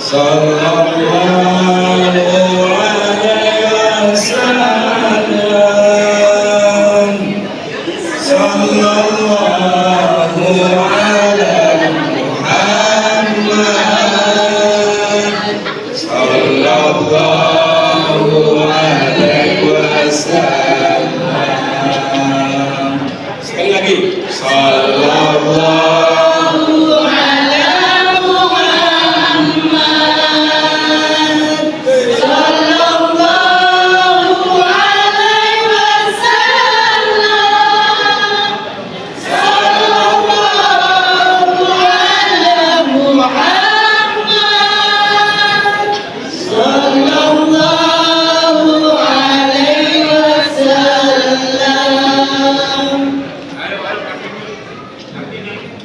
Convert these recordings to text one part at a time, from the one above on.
Sallallahu alaihi wasallam. Sallallahu ala Muhammad. Sallallahu alaihi wasallam. Sekali lagi. Sallallahu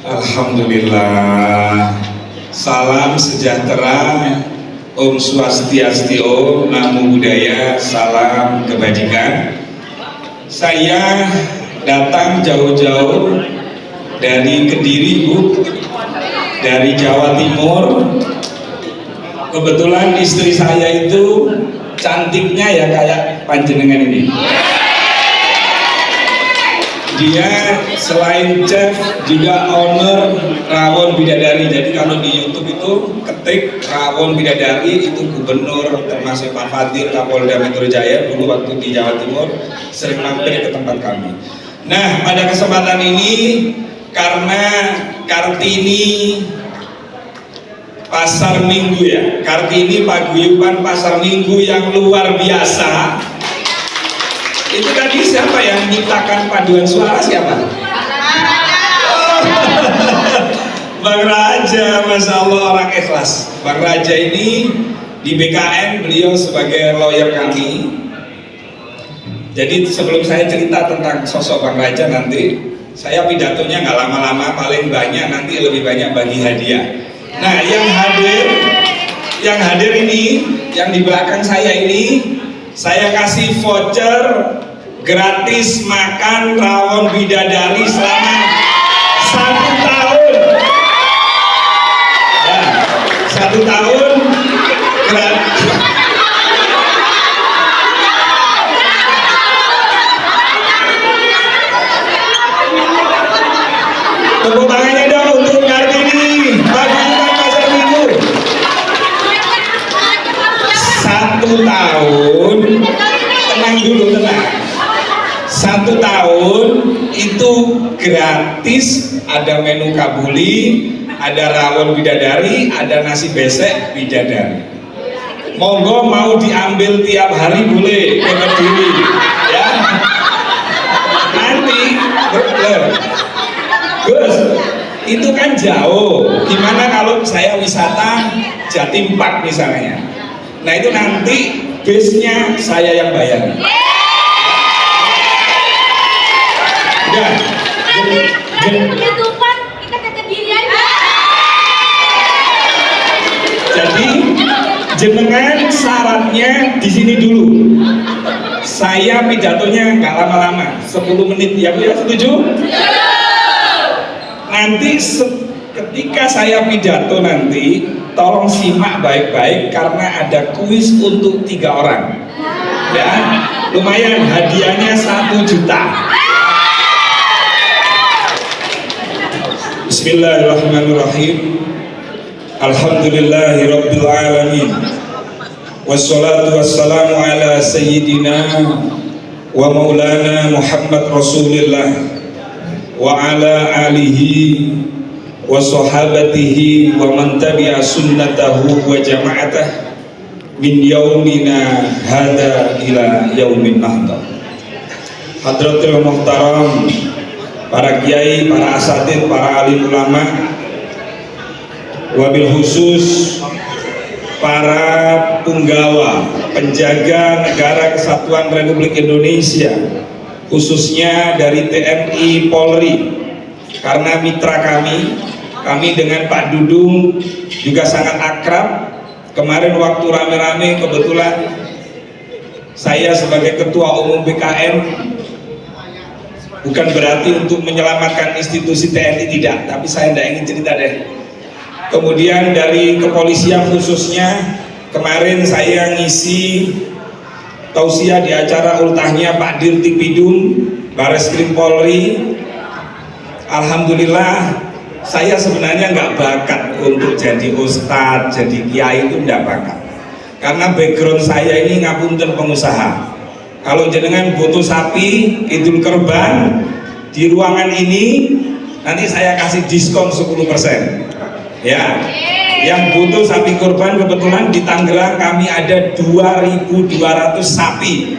Alhamdulillah. Salam sejahtera, Om Swastiastu, Namo Buddhaya, salam kebajikan. Saya datang jauh-jauh dari Kediri, Bu, dari Jawa Timur. Kebetulan istri saya itu cantiknya ya kayak panjenengan ini. Dia selain chef juga owner Rawon Bidadari. Jadi kalau di YouTube itu ketik Rawon Bidadari, itu gubernur termasuk Pak Fadir, Kapolda Metro Jaya dulu waktu di Jawa Timur sering mampir ke tempat kami. Nah, pada kesempatan ini karena Kartini Pasar Minggu ya, Kartini paguyuban Pasar Minggu yang luar biasa. Itu tadi siapa yang menciptakan paduan suara, siapa? Bang Raja, Masya Allah, orang ikhlas. Bang Raja ini di BKN, beliau sebagai lawyer kami. Jadi sebelum saya cerita tentang sosok Bang Raja nanti, saya pidatonya nggak lama-lama, paling banyak nanti lebih banyak bagi hadiah. Nah, yang hadir ini, yang di belakang saya ini, saya kasih voucher gratis makan Rawon Bidadari selama 1 tahun. Ya, 1 tahun gratis. Tepuk tangannya dong untuk Kartini, paguyuban Pasar Minggu. 1 tahun, tenang dulu, tenang. 1 tahun itu gratis, ada menu kabuli, ada rawon bidadari, ada nasi besek bidadari. Monggo mau diambil tiap hari boleh ke Kediri, ya. Nanti, Gus, itu kan jauh. Gimana kalau saya wisata Jatim Park misalnya? Nah itu nanti base-nya saya yang bayar. Ya, jadi jenengan syaratnya di sini dulu. Saya pidatonya nggak lama-lama, 10 menit ya Bu ya, setuju? Nanti ketika saya pidato nanti, tolong simak baik-baik karena ada kuis untuk 3 orang. Ya, lumayan hadiahnya 1 juta. Bismillahirrahmanirrahim. Alhamdulillahirabbil alamin. Wassalatu wassalamu ala sayyidina wa maulana Muhammad Rasulillah wa ala alihi wa sahabatihi wa man tabi'a sunnatahu wa jama'atah min yaumina hada ila yaumin nahda. Hadratul muhtaram, para kiai, para asatid, para alim ulama, wabil khusus para punggawa, penjaga negara kesatuan Republik Indonesia, khususnya dari TNI Polri, karena mitra kami dengan Pak Dudung juga sangat akrab. Kemarin waktu rame-rame kebetulan saya sebagai ketua umum BKN, bukan berarti untuk menyelamatkan institusi TNI, tidak, tapi saya tidak ingin cerita deh. kemudian dari kepolisian khususnya kemarin saya ngisi tausiah di acara ultahnya Pak Dirtipidum Bareskrim Polri. Alhamdulillah, saya sebenarnya nggak bakat untuk jadi ustadz, jadi kiai, itu nggak bakat. Karena background saya ini ngapunten pengusaha. Kalau jenengan butuh sapi, idul kurban di ruangan ini, nanti saya kasih diskon 10%. Ya, yang butuh sapi kurban, kebetulan di Tangerang kami ada 2.200 sapi,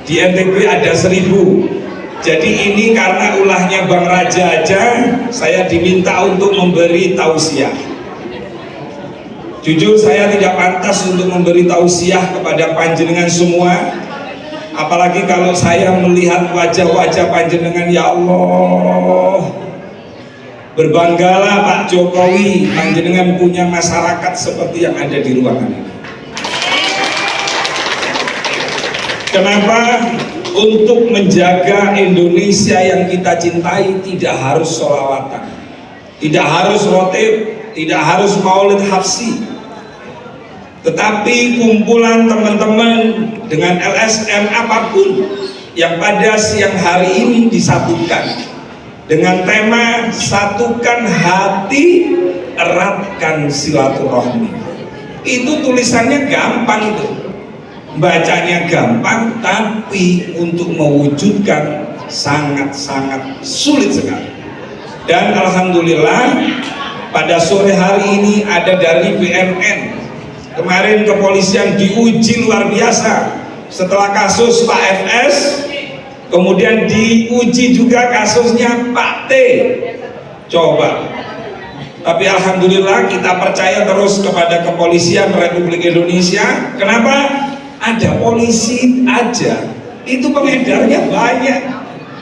di NTB ada 1.000. Jadi ini karena ulahnya Bang Raja aja, saya diminta untuk memberi tausiah. Jujur saya tidak pantas untuk memberi tausiah kepada panjenengan semua, apalagi kalau saya melihat wajah-wajah panjenengan. Ya Allah, berbanggalah Pak Jokowi, panjenengan punya masyarakat seperti yang ada di ruangan ini. Kenapa? Untuk menjaga Indonesia yang kita cintai tidak harus sholawatan, tidak harus rotib, tidak harus maulid hafsi, tetapi kumpulan teman-teman dengan LSM apapun yang pada siang hari ini disatukan dengan tema satukan hati, eratkan silaturahmi. Itu tulisannya gampang itu, bacanya gampang, tapi untuk mewujudkan sangat-sangat sulit sekali. Dan alhamdulillah pada sore hari ini ada dari BNN. Kemarin kepolisian diuji luar biasa setelah kasus Pak FS, kemudian diuji juga kasusnya Pak T. Coba. Tapi alhamdulillah kita percaya terus kepada kepolisian Republik Indonesia. Kenapa? Ada polisi aja itu pengedarnya banyak,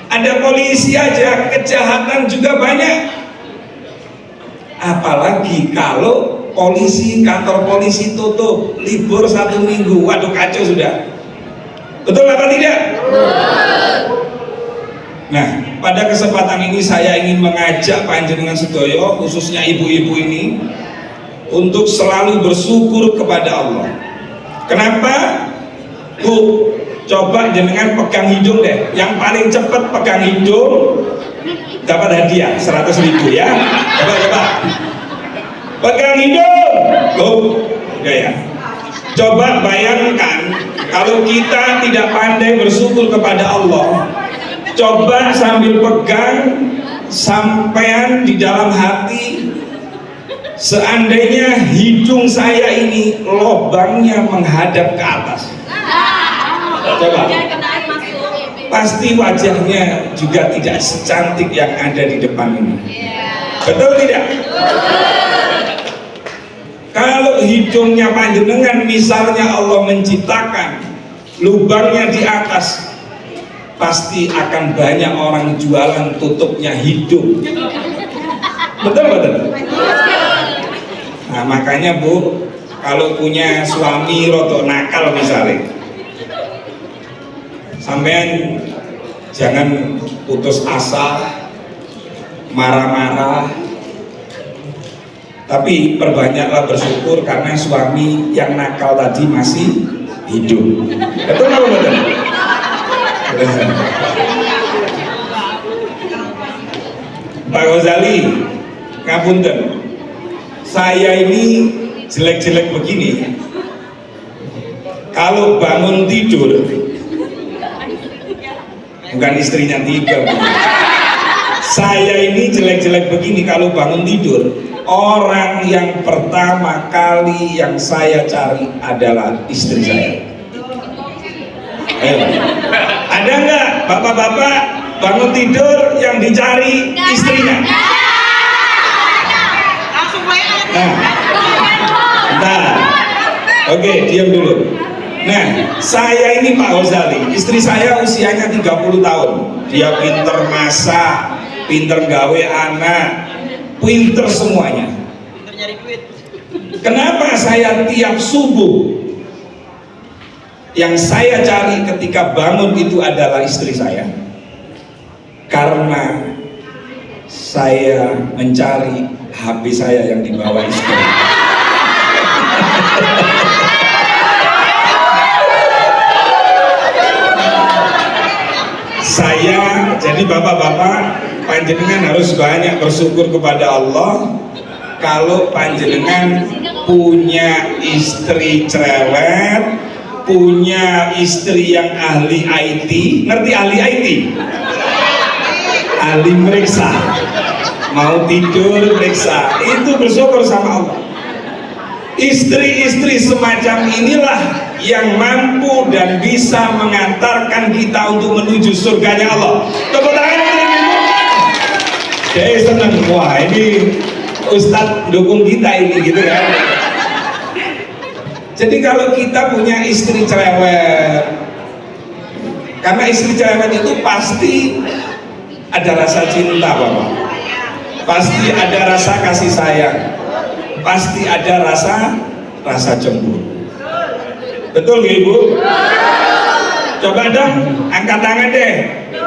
ada polisi aja kejahatan juga banyak, apalagi kalau polisi, kantor polisi tutup, libur 1 minggu, waduh kacau sudah. Betul apa tidak? Nah, pada kesempatan ini saya ingin mengajak panjenengan sedoyo, khususnya ibu-ibu ini, untuk selalu bersyukur kepada Allah. Kenapa? Bu, coba jenengan pegang hidung deh, yang paling cepat pegang hidung dapat hadiah 100.000 ya. Coba pegang hidung. Udah ya. Coba bayangkan kalau kita tidak pandai bersyukur kepada Allah. Coba sambil pegang, sampean di dalam hati, seandainya hidung saya ini lubangnya menghadap ke atas, coba, pasti wajahnya juga tidak secantik yang ada di depan ini. Betul tidak? Kalau hidungnya panjenengan misalnya Allah menciptakan lubangnya di atas, pasti akan banyak orang jualan tutupnya hidung. Betul? Nah makanya Bu, kalau punya suami roto nakal misalnya, sampean jangan putus asa, marah-marah, tapi perbanyaklah bersyukur karena suami yang nakal tadi masih hidup. Betul apa betul? Pak Ghazali, ngapunten, saya ini jelek-jelek begini, kalau bangun tidur, bukan istrinya 3, saya ini jelek-jelek begini, kalau bangun tidur, orang yang pertama kali yang saya cari adalah istri saya. Ayo, ada nggak bapak-bapak bangun tidur yang dicari istrinya? Nah, oke, diam dulu. Nah, saya ini Pak Ghazali, istri saya usianya 30 tahun. Dia pinter masak, pinter gawe anak, pinter semuanya. Kenapa saya tiap subuh yang saya cari ketika bangun itu adalah istri saya? Karena saya mencari HP saya yang dibawa istri. Saya, jadi bapak-bapak, panjenengan harus banyak bersyukur kepada Allah kalau panjenengan punya istri cerewet, punya istri yang ahli IT. Ngerti ahli IT? Ahli meriksa, mau tidur meriksa, itu bersyukur sama Allah. Istri-istri semacam inilah yang mampu dan bisa mengantarkan kita untuk menuju surganya Allah. Tepuk tangan untuk ibu. Saya senang, wah ini Ustadz dukung kita ini, gitu kan. Jadi kalau kita punya istri cerewet, karena istri cerewet itu pasti ada rasa cinta, Bapak. Pasti ada rasa kasih sayang. Pasti ada rasa cemburu. Betul nggak Ibu? Coba dong angkat tangan deh.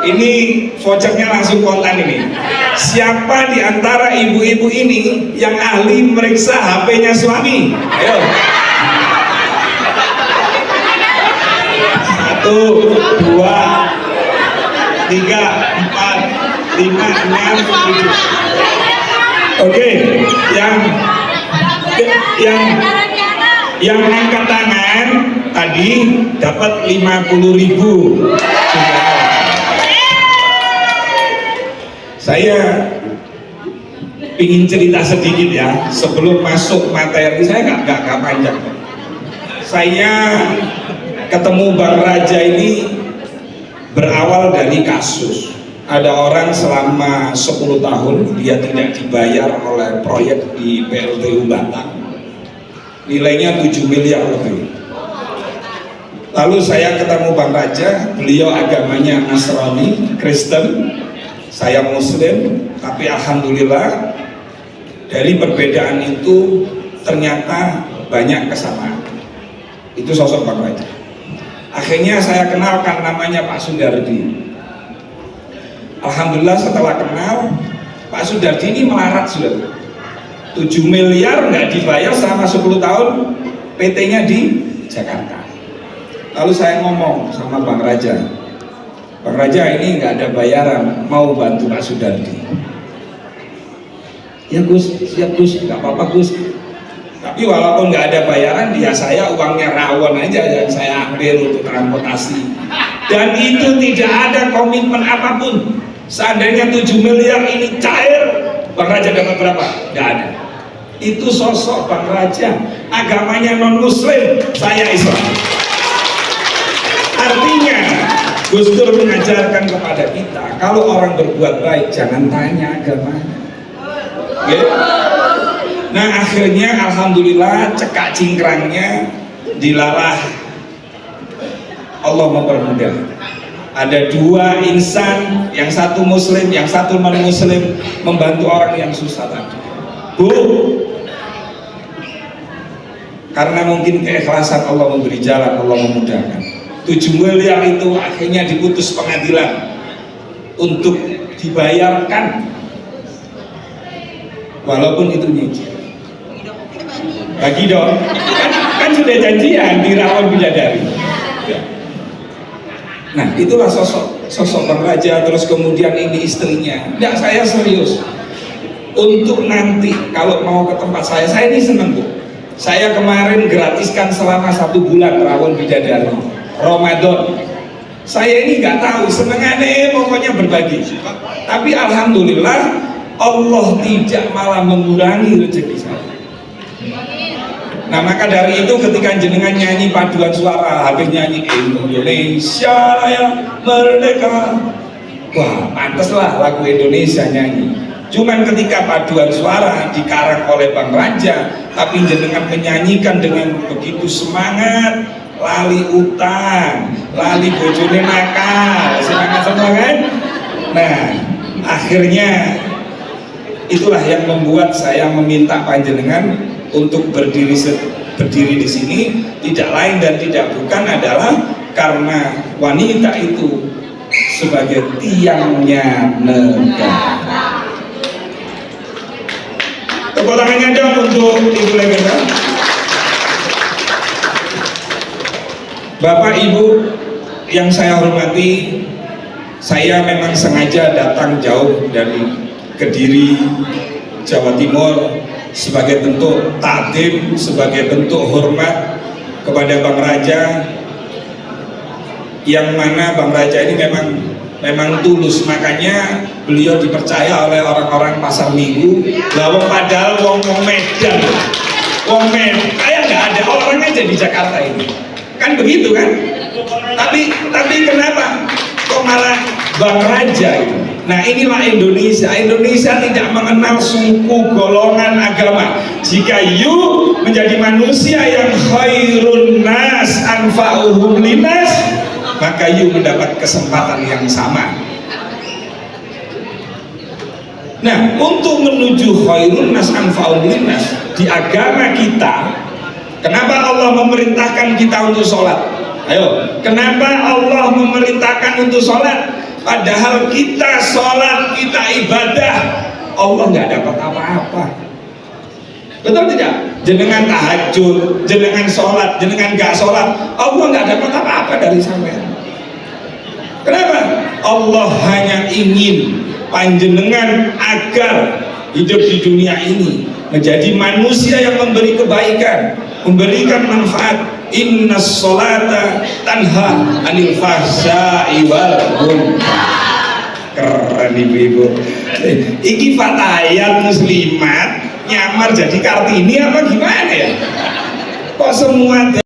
Ini vouchernya langsung kontan ini. Siapa di antara ibu-ibu ini yang ahli meriksa HP-nya suami? Ayo. 1, 2, 3, 4, 5, 6, 7. Oke, yang angkat tangan tadi dapat 50.000. Saya ingin cerita sedikit ya sebelum masuk materi. Saya nggak panjang. Saya ketemu Bang Raja ini berawal dari kasus. Ada orang selama 10 tahun dia tidak dibayar oleh proyek di PLTU Batang, nilainya 7 miliar lebih. Lalu saya ketemu Bang Raja, beliau agamanya Nasrani, Kristen, saya Muslim, tapi alhamdulillah dari perbedaan itu ternyata banyak kesamaan. Itu sosok Bang Raja. Akhirnya saya kenalkan namanya Pak Sundardi. Alhamdulillah setelah kenal, Pak Sundardi ini melarat sudah. 7 miliar nggak dibayar selama 10 tahun, PT-nya di Jakarta. Lalu saya ngomong sama Bang Raja, Bang Raja ini nggak ada bayaran, mau bantu Pak Sundardi. Ya Gus, siap Gus, nggak apa-apa Gus. Tapi walaupun nggak ada bayaran, dia saya uangnya rawon aja yang saya ambil untuk transportasi. Dan itu tidak ada komitmen apapun. Seandainya 7 miliar ini cair, Bang Raja dapat berapa? Nggak ada. Itu sosok Bang Raja, agamanya non-Muslim, saya Islam. Artinya Gus Dur mengajarkan kepada kita, kalau orang berbuat baik jangan tanya agamanya. Okay? Nah akhirnya alhamdulillah cekak cingkrangnya dilalah Allah mempermudah. Ada 2 insan, yang satu Muslim, yang satu non-Muslim, membantu orang yang susah tadi. Bu, karena mungkin keikhlasan Allah memberi jalan, Allah memudahkan. 7 miliar itu akhirnya diputus pengadilan untuk dibayarkan, walaupun itu nyicil. Bagi dong, kan sudah janjian di Rawon Bidadari. Nah itulah sosok Bang Raja. Terus kemudian ini istrinya. Enggak, saya serius. Untuk nanti kalau mau ke tempat saya ini seneng Bu. Saya kemarin gratiskan selama 1 bulan Rawon Bidadari Ramadan. Saya ini nggak tahu, senengannya pokoknya berbagi. Tapi alhamdulillah Allah tidak malah mengurangi rezeki saya. Nah maka dari itu ketika jenengan nyanyi paduan suara, habis nyanyi Indonesia Raya Merdeka, wah pantaslah lagu Indonesia nyanyi. Cuman ketika paduan suara dikarang oleh Bang Raja, tapi jenengan menyanyikan dengan begitu semangat, lali utang, lali bojone nakal, semangat semua kan? Nah akhirnya itulah yang membuat saya meminta panjenengan untuk berdiri di sini, tidak lain dan tidak bukan adalah karena wanita itu sebagai tiangnya negara. Tepuk tangannya dong untuk Ibu Legenda. Bapak Ibu yang saya hormati, saya memang sengaja datang jauh dari Kediri, Jawa Timur sebagai bentuk takdim, sebagai bentuk hormat kepada Bang Raja, yang mana Bang Raja ini memang tulus, makanya beliau dipercaya oleh orang-orang Pasar Minggu. Bahwa padahal wong Medan, kayak nggak ada orangnya aja di Jakarta ini, kan begitu kan? Tapi kenapa kok malah Bang Raja itu? Nah inilah Indonesia. Indonesia tidak mengenal suku, golongan, agama. Jika you menjadi manusia yang khairun nas anfa'uhum linas, maka you mendapat kesempatan yang sama. Nah, untuk menuju khairun nas anfa'uhum linas di agama kita, kenapa Allah memerintahkan kita untuk sholat? Ayo, kenapa Allah memerintahkan untuk sholat? Padahal kita sholat, kita ibadah, Allah nggak dapat apa-apa. Betul tidak? Jenengan tahajud, jenengan sholat, jenengan nggak sholat, Allah nggak dapat apa-apa dari sampean. Kenapa? Allah hanya ingin panjenengan agar hidup di dunia ini menjadi manusia yang memberi kebaikan, memberikan manfaat. Inna sholata tanha anil fahsya'i wal munkar. Keren ibu-ibu. Iki fatayat muslimat nyamar jadi Kartini apa gimana ya? Kok semua